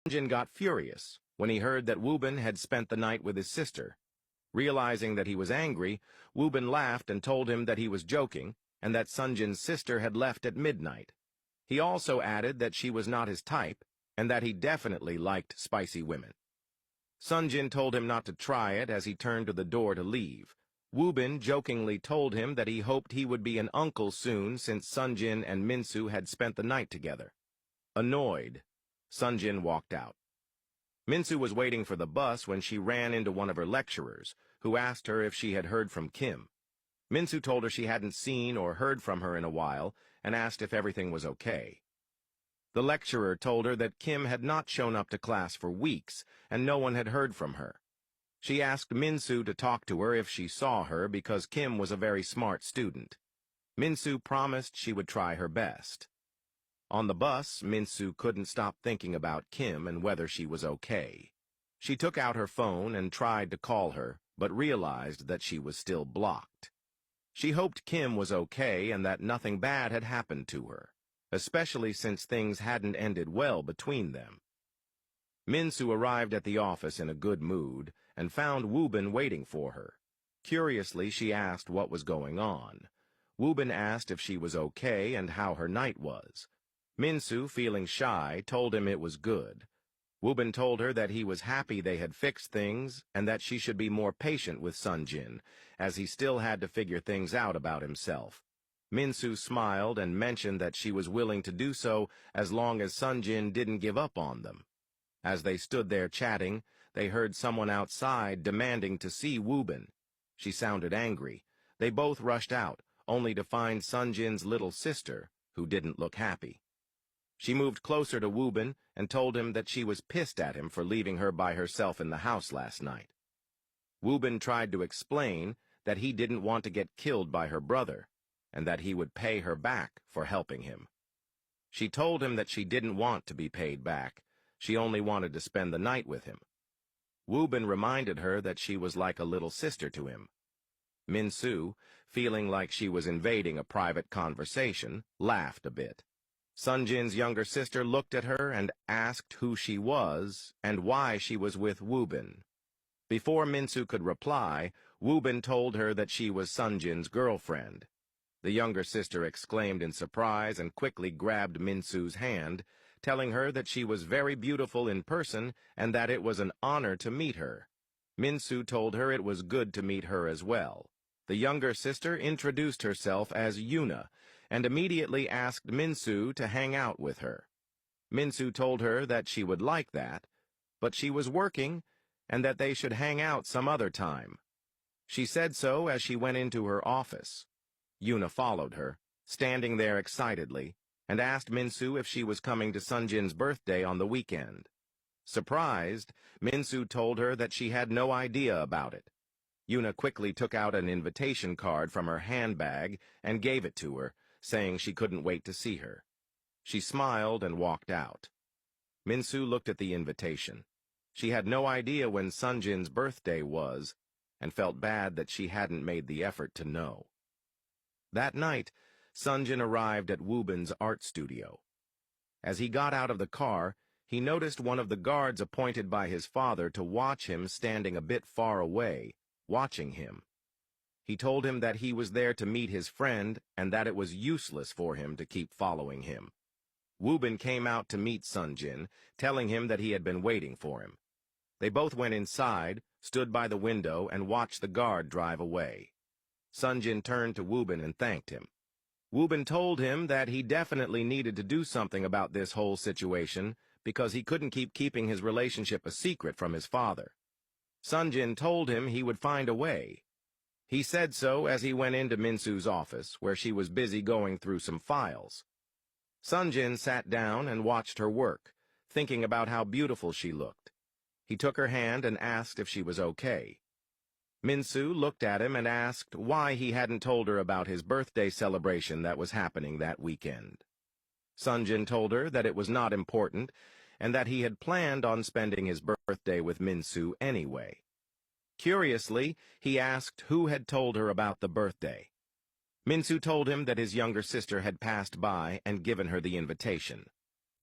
Jin got furious when he heard that Woo-bin had spent the night with his sister. Realizing that he was angry, Woo-bin laughed and told him that he was joking and that Sunjin's sister had left at midnight. He also added that she was not his type and that he definitely liked spicy women. Sunjin told him not to try it as he turned to the door to leave. Woo-bin jokingly told him that he hoped he would be an uncle soon since Sunjin and Min-soo had spent the night together. Annoyed, Sunjin walked out. Min-soo was waiting for the bus when she ran into one of her lecturers, who asked her if she had heard from Kim. Min-soo told her she hadn't seen or heard from her in a while and asked if everything was okay. The lecturer told her that Kim had not shown up to class for weeks and no one had heard from her. She asked Min-soo to talk to her if she saw her because Kim was a very smart student. Min-soo promised she would try her best. On the bus, Min-soo couldn't stop thinking about Kim and whether she was okay. She took out her phone and tried to call her, but realized that she was still blocked. She hoped Kim was okay and that nothing bad had happened to her, especially since things hadn't ended well between them. Min-soo arrived at the office in a good mood and found Woo-bin waiting for her. Curiously, she asked what was going on. Woo-bin asked if she was okay and how her night was. Min-soo, feeling shy, told him it was good. Woo-bin told her that he was happy they had fixed things and that she should be more patient with Sunjin, as he still had to figure things out about himself. Min-soo smiled and mentioned that she was willing to do so as long as Sunjin didn't give up on them. As they stood there chatting, they heard someone outside demanding to see Woo-bin. She sounded angry. They both rushed out, only to find Sunjin's little sister, who didn't look happy. She moved closer to Woo-bin and told him that she was pissed at him for leaving her by herself in the house last night. Woo-bin tried to explain that he didn't want to get killed by her brother, and that he would pay her back for helping him. She told him that she didn't want to be paid back, she only wanted to spend the night with him. Woo-bin reminded her that she was like a little sister to him. Min-soo, feeling like she was invading a private conversation, laughed a bit. Sunjin's younger sister looked at her and asked who she was and why she was with Woo-bin. Before Min-soo could reply, Woo-bin told her that she was Sunjin's girlfriend. The younger sister exclaimed in surprise and quickly grabbed Min-soo's hand, telling her that she was very beautiful in person and that it was an honor to meet her. Min-soo told her it was good to meet her as well. The younger sister introduced herself as Yuna and immediately asked Min-soo to hang out with her. Min-soo told her that she would like that, but she was working and that they should hang out some other time. She said so as she went into her office. Yuna followed her, standing there excitedly, and asked Min-soo if she was coming to Sunjin's birthday on the weekend. Surprised, Min-soo told her that she had no idea about it. Yuna quickly took out an invitation card from her handbag and gave it to her, saying she couldn't wait to see her. She smiled and walked out. Min-soo looked at the invitation. She had no idea when Sunjin's birthday was, and felt bad that she hadn't made the effort to know. That night, Sunjin arrived at Woo-bin's art studio. As he got out of the car, he noticed one of the guards appointed by his father to watch him standing a bit far away, watching him. He told him that he was there to meet his friend and that it was useless for him to keep following him. Woo-bin came out to meet Sunjin, telling him that he had been waiting for him. They both went inside, stood by the window, and watched the guard drive away. Sunjin turned to Woo-bin and thanked him. Woo-bin told him that he definitely needed to do something about this whole situation because he couldn't keep keeping his relationship a secret from his father. Sunjin told him he would find a way. He said so as he went into Min-soo's office, where she was busy going through some files. Sunjin sat down and watched her work, thinking about how beautiful she looked. He took her hand and asked if she was okay. Min-soo looked at him and asked why he hadn't told her about his birthday celebration that was happening that weekend. Sunjin told her that it was not important and that he had planned on spending his birthday with Min-soo anyway. Curiously, he asked who had told her about the birthday. Min-soo told him that his younger sister had passed by and given her the invitation.